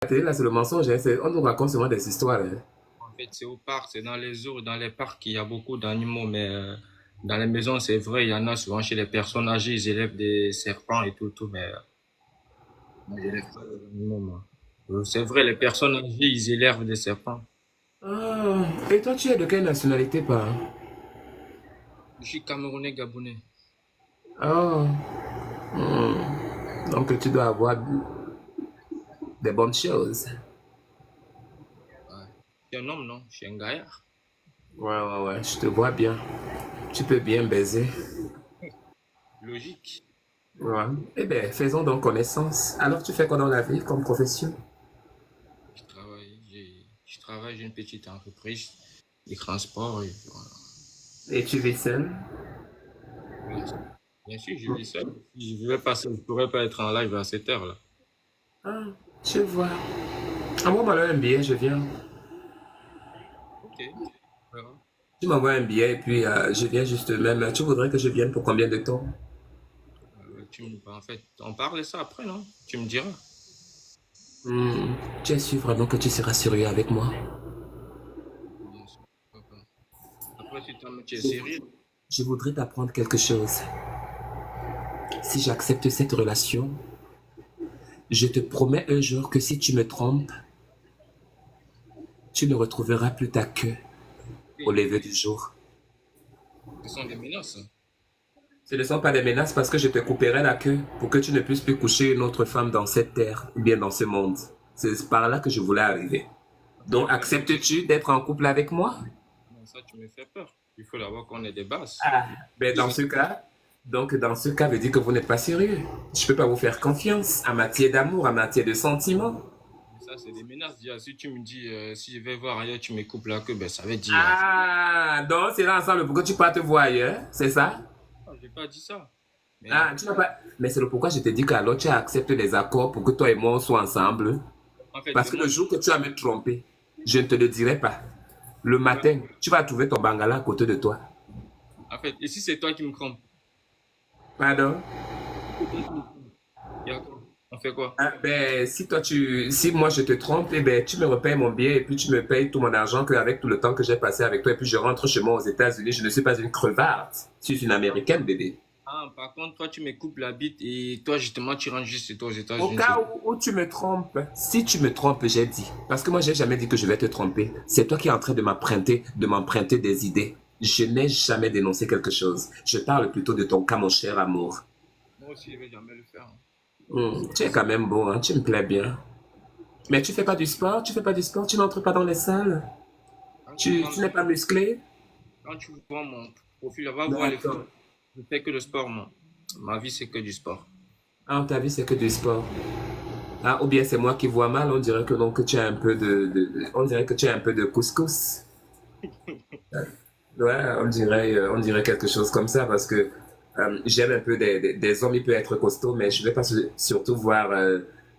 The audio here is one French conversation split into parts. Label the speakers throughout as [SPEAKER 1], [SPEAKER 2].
[SPEAKER 1] La télé, là, c'est le mensonge. Hein, on nous raconte seulement des histoires. Hein.
[SPEAKER 2] En fait, c'est au parc, c'est dans les zoos, dans les parcs, il y a beaucoup d'animaux, mais dans les maisons, c'est vrai, il y en a souvent chez les personnes âgées, ils élèvent des serpents et tout, mais moi, j'élève pas des animaux, moi. C'est vrai, les personnes âgées, ils élèvent des serpents.
[SPEAKER 1] Ah, et toi, tu es de quelle nationalité, pas?
[SPEAKER 2] Je suis Camerounais, Gabonais.
[SPEAKER 1] Oh, donc tu dois avoir des bonnes choses.
[SPEAKER 2] Ouais. Je suis un homme, non? Je suis un gaillard.
[SPEAKER 1] Ouais, ouais, ouais, je te vois bien. Tu peux bien baiser.
[SPEAKER 2] Logique.
[SPEAKER 1] Ouais. Eh bien, faisons donc connaissance. Alors, tu fais quoi dans la vie comme profession?
[SPEAKER 2] Je travaille, j'ai une petite entreprise de transport et voilà.
[SPEAKER 1] Et tu vis seul?
[SPEAKER 2] Bien sûr, bien sûr, je vis seul. Si je ne vais pas seul, je ne pourrais pas être en live à cette heure-là.
[SPEAKER 1] Ah, je vois. Envoie-moi là un billet, je viens.
[SPEAKER 2] Ok, voilà.
[SPEAKER 1] Tu m'envoies un billet et puis je viens juste même. Tu voudrais que je vienne pour combien de temps?
[SPEAKER 2] En fait, on parle de ça après, non? Tu me diras.
[SPEAKER 1] Hmm, tu es sûr vraiment que tu seras sérieux avec moi?
[SPEAKER 2] Bien sûr, pourquoi pas. Après, si tu es sérieux,
[SPEAKER 1] Je voudrais t'apprendre quelque chose. Si j'accepte cette relation, je te promets un jour que si tu me trompes, tu ne retrouveras plus ta queue au
[SPEAKER 2] oui,
[SPEAKER 1] lever du jour.
[SPEAKER 2] ce sont des menaces, hein.
[SPEAKER 1] Ce ne sont pas des menaces parce que je te couperai la queue pour que tu ne puisses plus coucher une autre femme dans cette terre ou bien dans ce monde. C'est par là que je voulais arriver.
[SPEAKER 2] Tu
[SPEAKER 1] Donc,
[SPEAKER 2] me fais...
[SPEAKER 1] acceptes-tu d'être en couple avec moi?
[SPEAKER 2] Non, ça, tu me fais peur. Il faut d'abord qu'on ait des bases.
[SPEAKER 1] Ah, ben
[SPEAKER 2] Ils
[SPEAKER 1] dans
[SPEAKER 2] ont-
[SPEAKER 1] ce cas, dans ce cas, veut dire que vous n'êtes pas sérieux. Je peux pas vous faire confiance en matière d'amour, en matière de sentiments.
[SPEAKER 2] Ça, c'est des menaces. Déjà, si tu me dis, si je vais voir ailleurs, tu me coupes la queue, ben, ça veut dire.
[SPEAKER 1] Ah, donc c'est là ensemble pour que tu partes voir ailleurs, c'est ça?
[SPEAKER 2] Ah, j'ai pas dit ça. Mais
[SPEAKER 1] Ah, tu n'as pas. Mais c'est le pourquoi je te dis qu'alors tu acceptes les accords pour que toi et moi on soit ensemble.
[SPEAKER 2] en fait,
[SPEAKER 1] Parce
[SPEAKER 2] c'est
[SPEAKER 1] que
[SPEAKER 2] moi.
[SPEAKER 1] le jour que tu vas me tromper, je ne te le dirai pas. Le matin, tu vas trouver ton bangala à côté de toi.
[SPEAKER 2] En fait, et si c'est toi qui me trompes?
[SPEAKER 1] Pardon?
[SPEAKER 2] Si c'est toi qui me trompes, il y a quoi? On fait quoi?
[SPEAKER 1] Ah, ben, si moi je te trompe, eh ben, tu me repayes mon billet et puis tu me payes tout mon argent qu'avec tout le temps que j'ai passé avec toi et puis je rentre chez moi aux États-Unis. Je ne suis pas une crevarde. Je suis une américaine, bébé.
[SPEAKER 2] Ah, par contre, toi, tu me coupes la bite et toi, justement, tu rentres juste chez toi aux
[SPEAKER 1] Au
[SPEAKER 2] États-Unis.
[SPEAKER 1] cas où tu me trompes, si tu me trompes, j'ai dit. Parce que moi, j'ai jamais dit que je vais te tromper. C'est toi qui es en train de m'emprunter des idées. Je n'ai jamais dénoncé quelque chose. Je parle plutôt de ton cas, mon cher amour.
[SPEAKER 2] Moi aussi, je vais jamais le faire, hein.
[SPEAKER 1] Tu es quand même beau, hein, tu me plais bien. Mais tu fais pas du sport, tu fais pas du sport, tu n'entres pas dans les salles.
[SPEAKER 2] Quand tu
[SPEAKER 1] Tu
[SPEAKER 2] vois,
[SPEAKER 1] n'es pas musclé.
[SPEAKER 2] quand tu vois mon profil, va voir les photos.
[SPEAKER 1] D'accord.
[SPEAKER 2] Je fais que le sport, moi. Ma vie, c'est que du sport.
[SPEAKER 1] Ah, ta vie, c'est que du sport. Ah, ou bien c'est moi qui vois mal, on dirait que donc tu as un peu on dirait que tu as un peu de couscous. Ouais, on dirait quelque chose comme ça parce que j'aime un peu des hommes, il peut être costaud, mais je vais pas surtout voir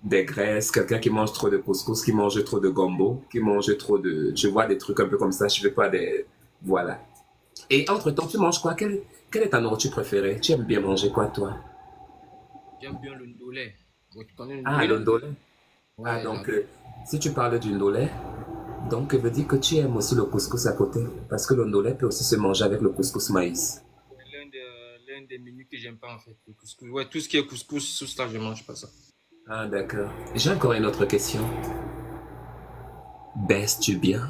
[SPEAKER 1] des graisses, quelqu'un qui mange trop de couscous, qui mange trop de gombo, qui mange trop de... Je vois des trucs un peu comme ça, je veux pas des... Voilà. Et entre-temps, tu manges quoi? Quelle est ta nourriture préférée? Tu aimes bien manger quoi, toi?
[SPEAKER 2] J'aime bien le ndolé. Tu connais le
[SPEAKER 1] Ah,
[SPEAKER 2] ndolé?
[SPEAKER 1] le ndolé. Ah,
[SPEAKER 2] Ouais,
[SPEAKER 1] donc, si tu parles du ndolé, donc, veut dire que tu aimes aussi le couscous à côté. Parce que le ndolé peut aussi se manger avec le couscous maïs.
[SPEAKER 2] l'un des menus que j'aime pas, en fait. Le couscous. Ouais, tout ce qui est couscous, tout ça, je mange pas ça.
[SPEAKER 1] Ah, d'accord. J'ai encore une autre question. Baisses-tu bien?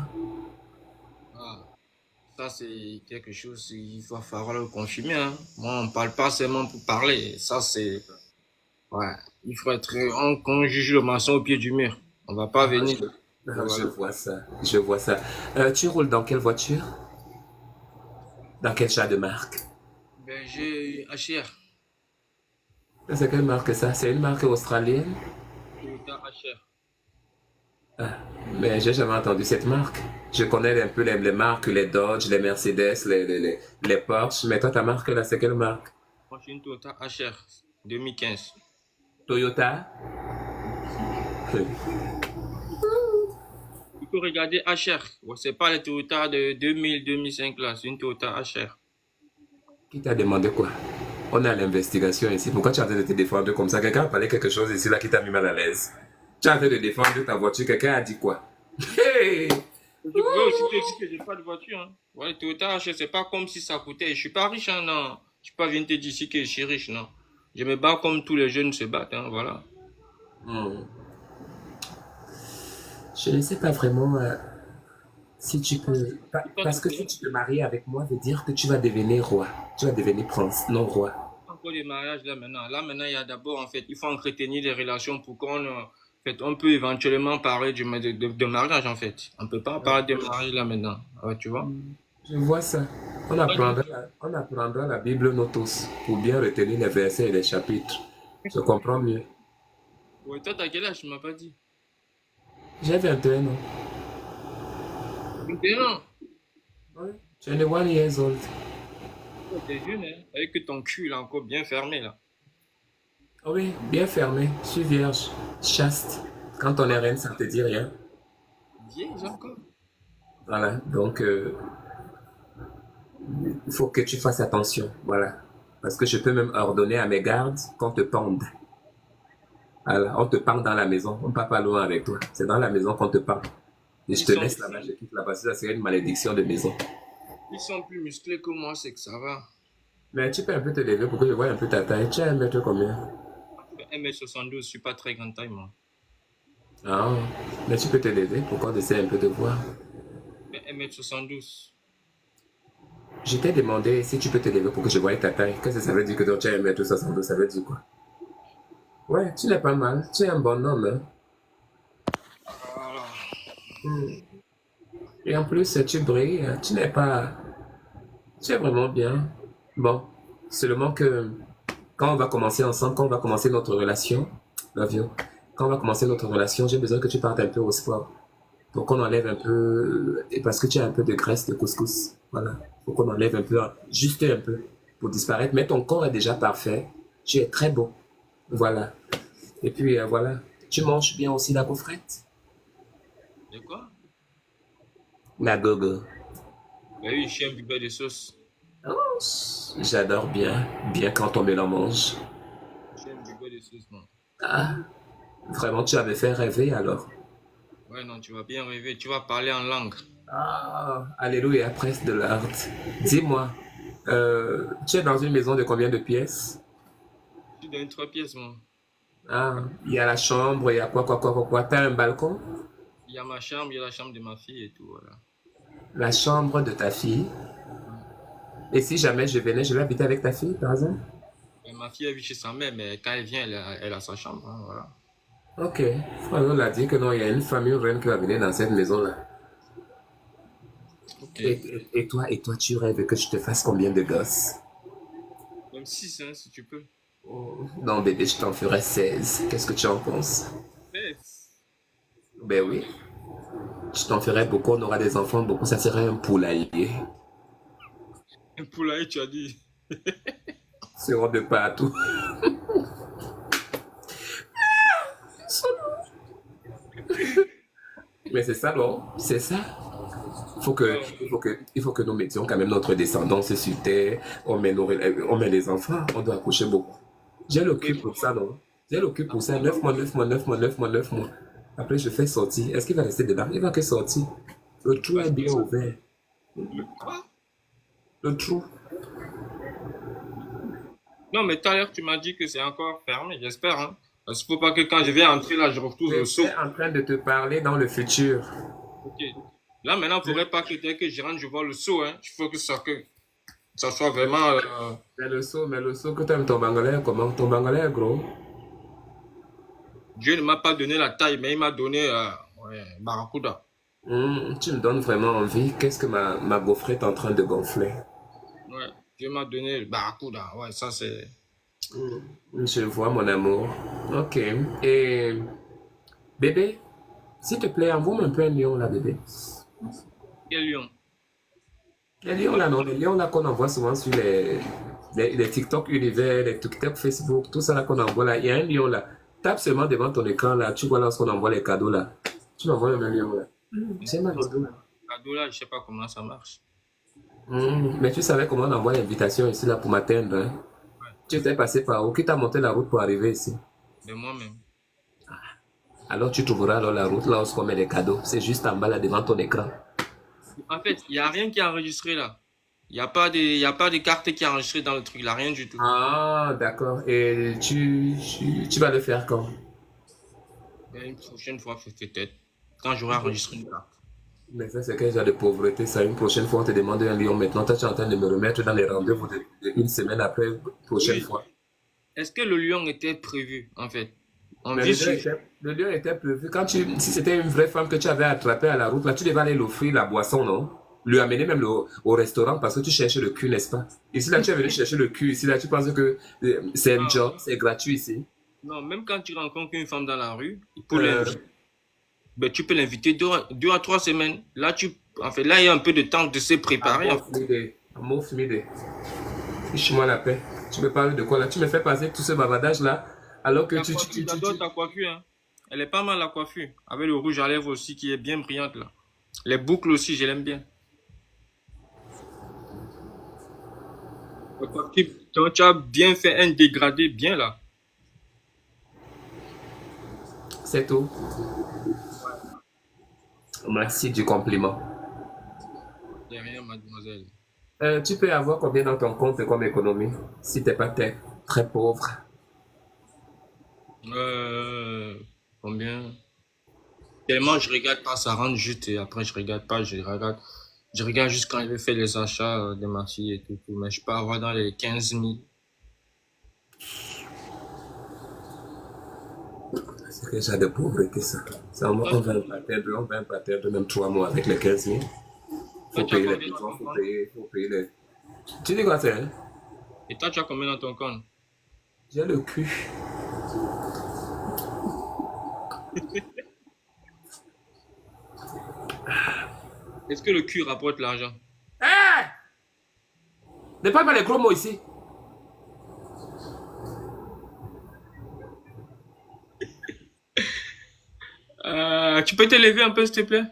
[SPEAKER 2] Ah, ça, c'est quelque chose, il va falloir le confirmer, hein. Moi, on parle pas seulement pour parler. Ça, c'est, ouais. Il faut être, on juge le maçon au pied du mur. On va pas
[SPEAKER 1] Ah,
[SPEAKER 2] venir.
[SPEAKER 1] je
[SPEAKER 2] Voilà.
[SPEAKER 1] vois ça. Je vois ça. Tu roules dans quelle voiture? Dans quel chat de marque?
[SPEAKER 2] Ben, j'ai HR.
[SPEAKER 1] C'est quelle marque ça? C'est une marque australienne?
[SPEAKER 2] Toyota HR.
[SPEAKER 1] Ah, mais j'ai jamais entendu cette marque. Je connais un peu les marques, les Dodge, les Mercedes, les Porsche, mais toi, ta marque là, c'est quelle marque?
[SPEAKER 2] Moi, j'ai une Toyota HR 2015.
[SPEAKER 1] Toyota?
[SPEAKER 2] Tu peux regarder HR. Ouais, c'est pas les Toyota de 2000, 2005 là, c'est une Toyota HR.
[SPEAKER 1] Qui t'a demandé quoi? On est à l'investigation ici. Pourquoi tu es en train de te défendre comme ça? Quelqu'un a parlé quelque chose ici là qui t'a mis mal à l'aise. Tu es en train de défendre ta voiture, quelqu'un a dit quoi? Hey!
[SPEAKER 2] Je pourrais aussi te dire que j'ai pas de voiture. Hein. Ouais, Toyota, c'est pas comme si ça coûtait. Je suis pas riche, hein, non. Je suis pas venu te dire ici que je suis riche, non. Je me bats comme tous les jeunes se battent, hein, voilà.
[SPEAKER 1] Hmm. Je ne sais pas vraiment si tu peux.
[SPEAKER 2] Et toi, tu
[SPEAKER 1] Parce que si
[SPEAKER 2] connais
[SPEAKER 1] tu te maries avec moi, veut dire que tu vas devenir roi. Tu vas devenir prince, non roi.
[SPEAKER 2] encore les mariages là maintenant. Là maintenant, il y a d'abord, en fait, il faut entretenir les relations pour qu'on, en fait, on peut éventuellement parler de mariage, en fait. On peut pas parler de mariage là maintenant. Ouais, tu vois?
[SPEAKER 1] Je vois ça. On apprendra la Bible nous tous pour bien retenir les versets et les chapitres. Je comprends mieux.
[SPEAKER 2] Ouais, toi, t'as quel âge? Tu m'as pas dit.
[SPEAKER 1] J'ai 21 ans.
[SPEAKER 2] 21.
[SPEAKER 1] Ouais. 21 years old.
[SPEAKER 2] Ouais, t'es jeune, hein. Avec que ton cul, il est encore bien fermé, là.
[SPEAKER 1] Oui, bien fermé. Je suis vierge, chaste. Quand on est reine, ça ne te dit rien.
[SPEAKER 2] Vieille encore.
[SPEAKER 1] Voilà. Donc, il faut que tu fasses attention. Voilà. Parce que je peux même ordonner à mes gardes qu'on te pende. Voilà. On te pend dans la maison. On ne part pas loin avec toi. C'est dans la maison qu'on te pend. Et je
[SPEAKER 2] Ils
[SPEAKER 1] te
[SPEAKER 2] sont,
[SPEAKER 1] laisse là-bas, je quitte là-bas. Ça serait une malédiction de maison.
[SPEAKER 2] ils sont plus musclés que moi, c'est que ça va.
[SPEAKER 1] Mais tu peux un peu te lever pour que je voie un peu ta taille. Tu as un mètre combien?
[SPEAKER 2] 1m72, je suis pas très grande taille, moi.
[SPEAKER 1] Ah, mais tu peux te lever pour qu'on essaie un peu de voir.
[SPEAKER 2] 1m72.
[SPEAKER 1] Je t'ai demandé si tu peux te lever pour que je voie ta taille. Qu'est-ce que ça veut dire que toi, tu as 1m62? Ça veut dire quoi? Ouais, tu n'es pas mal. Tu es un bon homme. Hein.
[SPEAKER 2] Voilà.
[SPEAKER 1] Hmm. Et en plus, tu brilles. Tu n'es pas. Tu es vraiment bien. Bon, seulement que quand on va commencer ensemble, quand on va commencer notre relation, l'avion, quand on va commencer notre relation, j'ai besoin que tu partes un peu au sport. Pour qu'on enlève un peu, et parce que tu as un peu de graisse de couscous. Voilà. Faut qu'on enlève un peu, juste un peu, pour disparaître. Mais ton corps est déjà parfait. Tu es très beau. Voilà. Et puis, voilà. Tu manges bien aussi la gaufrette?
[SPEAKER 2] De quoi?
[SPEAKER 1] La gogo.
[SPEAKER 2] Ben oui, je suis un buveur de sauce.
[SPEAKER 1] Oh, j'adore bien. Bien quand on me la mange.
[SPEAKER 2] Je suis un buveur de sauce, non.
[SPEAKER 1] Ah, vraiment, tu avais fait rêver alors.
[SPEAKER 2] Ouais, non, tu vas bien rêver. Tu vas parler en langue.
[SPEAKER 1] Ah, alléluia, presse de l'art. Dis-moi, tu es dans une maison de combien de pièces?
[SPEAKER 2] Je suis dans une 3 pièces, moi.
[SPEAKER 1] Ah, il y a la chambre, il y a quoi. T'as un balcon?
[SPEAKER 2] Il y a ma chambre, il y a la chambre de ma fille et tout, voilà.
[SPEAKER 1] La chambre de ta fille.
[SPEAKER 2] Ouais.
[SPEAKER 1] Et si jamais je venais, je vais habiter avec ta fille, par exemple?
[SPEAKER 2] Et ma fille, elle vit chez sa mère, mais quand elle vient, elle a sa chambre, hein, voilà.
[SPEAKER 1] Ok. On l'a dit que non, il y a une famille reine qui va venir dans cette maison-là.
[SPEAKER 2] Ok.
[SPEAKER 1] Et toi, tu rêves que je te fasse combien de gosses?
[SPEAKER 2] Même 6, hein, si tu peux.
[SPEAKER 1] Non, bébé, je t'en ferai 16. Qu'est-ce que tu en penses?
[SPEAKER 2] Yes.
[SPEAKER 1] Ben oui. Je t'en ferai beaucoup, on aura des enfants, beaucoup, ça serait un poulailler.
[SPEAKER 2] Un poulailler, tu as dit.
[SPEAKER 1] Seront de partout. Mais c'est ça, non? C'est ça. Faut que,
[SPEAKER 2] Ouais,
[SPEAKER 1] il faut que nous mettions quand même notre descendance sur terre. On met les enfants, on doit accoucher beaucoup. J'ai le cul
[SPEAKER 2] ouais.
[SPEAKER 1] pour ça, non? J'ai le cul pour ça. 9 mois, 9 mois, 9 mois, 9 mois, 9 mois. Après, je fais sortir. Est-ce qu'il va rester dedans? Il va que sortir. Le trou est
[SPEAKER 2] Parce que
[SPEAKER 1] bien ouvert.
[SPEAKER 2] quoi?
[SPEAKER 1] Le trou.
[SPEAKER 2] Non, mais tout à l'heure, tu m'as dit que c'est encore fermé, j'espère, hein. Parce qu'il faut pas que quand je vais entrer là, je retrouve le seau.
[SPEAKER 1] J'étais en train de te parler dans le futur.
[SPEAKER 2] Ok. Là, maintenant, il faudrait pas que dès que je rentre, je vois le seau, hein. Il faut que ça soit vraiment.
[SPEAKER 1] Mais le saut que tu aimes, ton bangalais, comment? Ton bangalais est gros.
[SPEAKER 2] Dieu ne m'a pas donné la taille, mais il m'a donné ouais, Barracuda.
[SPEAKER 1] Tu me donnes vraiment envie. Qu'est-ce que ma gaufrette est en train de gonfler?
[SPEAKER 2] Ouais, Dieu m'a donné le Barracuda. Ouais, ça c'est.
[SPEAKER 1] Je vois mon amour. Ok. Et bébé, s'il te plaît, envoie-moi un peu un lion là, bébé.
[SPEAKER 2] Quel lion?
[SPEAKER 1] Les lions là, non, les lions là qu'on envoie souvent sur les TikTok univers, les TikTok Facebook, tout ça là qu'on envoie là. Il y a un lion là. Tape seulement devant ton écran là. Tu vois lorsqu'on envoie les cadeaux là. Tu m'envoies un lion là. J'ai mal au dos là.
[SPEAKER 2] Cadeau là, je sais pas comment ça marche.
[SPEAKER 1] Mais tu savais comment on envoie l'invitation ici là pour m'atteindre, hein?
[SPEAKER 2] Ouais,
[SPEAKER 1] Tu étais passé par où? Qui t'a monté la route pour arriver ici?
[SPEAKER 2] de moi-même.
[SPEAKER 1] Alors tu trouveras alors la route là où on met les cadeaux. C'est juste en bas là devant ton écran.
[SPEAKER 2] En fait, il n'y a rien qui est enregistré là. Il y a pas de carte qui est enregistrée dans le truc là, rien du tout.
[SPEAKER 1] Ah, d'accord. Et tu vas le faire quand?
[SPEAKER 2] Mais une prochaine fois, peut-être, quand j'aurai enregistré une carte.
[SPEAKER 1] Mais ça, c'est quel genre de pauvreté, ça. Une prochaine fois, on te demande un lion. Maintenant, toi, tu es en train de me remettre dans les rendez-vous de une semaine après, prochaine
[SPEAKER 2] Oui.
[SPEAKER 1] fois.
[SPEAKER 2] Est-ce que le lion était prévu, en fait? On
[SPEAKER 1] Mais
[SPEAKER 2] vit sur...
[SPEAKER 1] le lion était prévu. Si c'était une vraie femme que tu avais attrapée à la route, là, tu devais aller l'offrir la boisson, non? Lui amener même au restaurant parce que tu cherches le cul, n'est-ce pas? Ici, là, tu es venu chercher le cul. Ici, là, tu penses que c'est un job,
[SPEAKER 2] Non,
[SPEAKER 1] c'est gratuit ici.
[SPEAKER 2] non, même quand tu rencontres une femme dans la rue, pour
[SPEAKER 1] Euh,
[SPEAKER 2] l'inviter, ben, tu peux l'inviter 2 à 3 semaines. Là, en fait, là, il y a un peu de temps de se préparer. En fait.
[SPEAKER 1] Mouf m'idée. Fiche-moi la paix. Tu me parles de quoi là? Tu me fais passer tout ce bavardage là alors que
[SPEAKER 2] Ta coiffure, j'adore ta coiffure, hein. Elle est pas mal, la coiffure. Avec le rouge à lèvres aussi, qui est bien brillante, là. Les boucles aussi, je l'aime bien. La coiffure, tu as bien fait un dégradé, bien là.
[SPEAKER 1] c'est tout. Merci du compliment.
[SPEAKER 2] De rien, mademoiselle.
[SPEAKER 1] Tu peux avoir combien dans ton compte comme économie si t'es pas très pauvre?
[SPEAKER 2] Euh, Combien? Tellement je regarde pas, ça rentre juste et après je regarde pas, je regarde juste quand je vais faire les achats de ma fille et tout, tout. Mais je peux avoir dans les 15 000.
[SPEAKER 1] C'est quel genre de pauvreté ça? Ça,
[SPEAKER 2] Toi,
[SPEAKER 1] on va pas perdre même 3 mois avec les 15 000.
[SPEAKER 2] toi,
[SPEAKER 1] Faut
[SPEAKER 2] tu as
[SPEAKER 1] payer les
[SPEAKER 2] combien dans
[SPEAKER 1] maisons,
[SPEAKER 2] ton compte?
[SPEAKER 1] faut payer les. Tu dis quoi, c'est? Hein?
[SPEAKER 2] Et toi, tu as combien dans ton compte?
[SPEAKER 1] J'ai le cul.
[SPEAKER 2] Est-ce que le cul rapporte l'argent?
[SPEAKER 1] Hé! Ne parle pas les gros mots ici.
[SPEAKER 2] Tu peux t'élever un peu, s'il te plaît?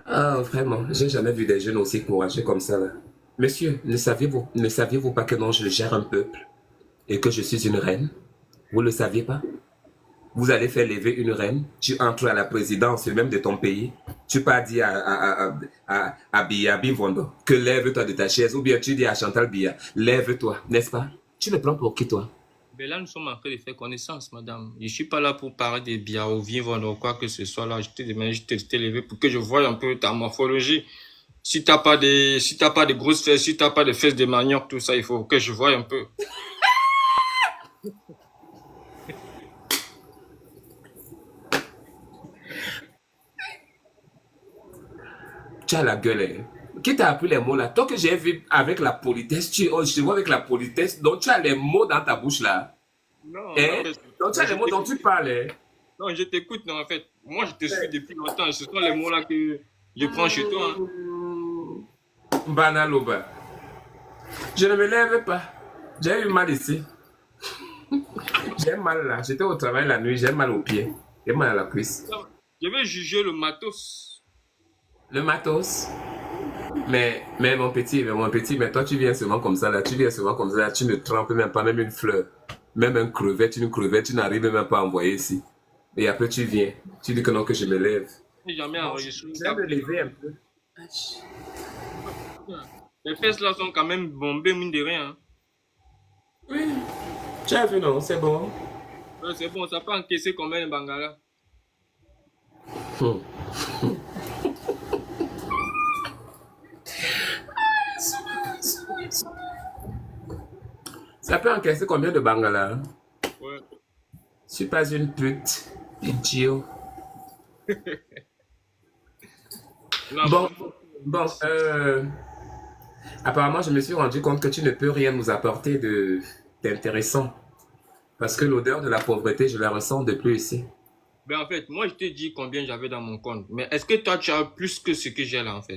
[SPEAKER 1] Ah, vraiment, j'ai jamais vu des jeunes aussi courageux comme ça là. Monsieur, ne saviez-vous pas que non, je gère un peuple et que je suis une reine? Vous ne le saviez pas? Vous allez faire lever une reine, tu entres à la présidence même de ton pays, tu pas dit à Biya Bimvondo que lève-toi de ta chaise, ou bien tu dis à Chantal Biya, lève-toi, n'est-ce pas? Tu me prends pour qui toi?
[SPEAKER 2] Mais là, nous sommes en train de faire connaissance, madame. Je suis pas là pour parler des biens ou vivre ou quoi que ce soit là. Je te demande juste de t'élever pour que je voie un peu ta morphologie. Si t'as pas de grosses fesses, si t'as pas de fesses de manioc, tout ça, il faut que je voie un peu.
[SPEAKER 1] Tu as la gueule, hein? Qui t'a appris les mots là? Toi que j'ai vu avec la politesse, je te vois avec la politesse, donc tu as les mots dans ta bouche là.
[SPEAKER 2] Non,
[SPEAKER 1] Hein?
[SPEAKER 2] non,
[SPEAKER 1] Donc tu as
[SPEAKER 2] mais je
[SPEAKER 1] les mots dont tu
[SPEAKER 2] t'écoute.
[SPEAKER 1] parles, hein?
[SPEAKER 2] Non, je t'écoute, non, en fait. Moi, je te suis depuis longtemps. Ce sont les mots là que je prends chez toi, hein.
[SPEAKER 1] Banaloba. Je ne me lève pas. J'ai eu mal ici. J'ai mal là. J'étais au travail la nuit, j'ai mal au pied. J'ai mal à la cuisse.
[SPEAKER 2] Je vais juger le matos.
[SPEAKER 1] Le matos. Mon petit, mais toi tu viens souvent comme ça là. Tu viens souvent comme ça là. Tu ne trempes même pas, même une fleur. Même une crevette, tu n'arrives même pas à envoyer ici. Et après tu viens. Tu dis que non, que je me lève.
[SPEAKER 2] J'ai jamais
[SPEAKER 1] Bon,
[SPEAKER 2] enregistré une
[SPEAKER 1] je vais me
[SPEAKER 2] capture.
[SPEAKER 1] lever un peu.
[SPEAKER 2] Les fesses là sont quand même bombées, mine de rien, hein.
[SPEAKER 1] Oui. Tu as vu, non? C'est bon.
[SPEAKER 2] Ouais, c'est bon, ça peut encaisser combien de bangala?
[SPEAKER 1] Hmm. Ça peut encaisser combien de bangala?
[SPEAKER 2] Ouais.
[SPEAKER 1] Je suis pas une pute. Idiot.
[SPEAKER 2] Là,
[SPEAKER 1] Bon, bon, apparemment, je me suis rendu compte que tu ne peux rien nous apporter d'intéressant. Parce que l'odeur de la pauvreté, je la ressens depuis ici.
[SPEAKER 2] ben en fait, moi je t'ai dit combien j'avais dans mon compte. Mais est-ce que toi tu as plus que ce que j'ai là en fait?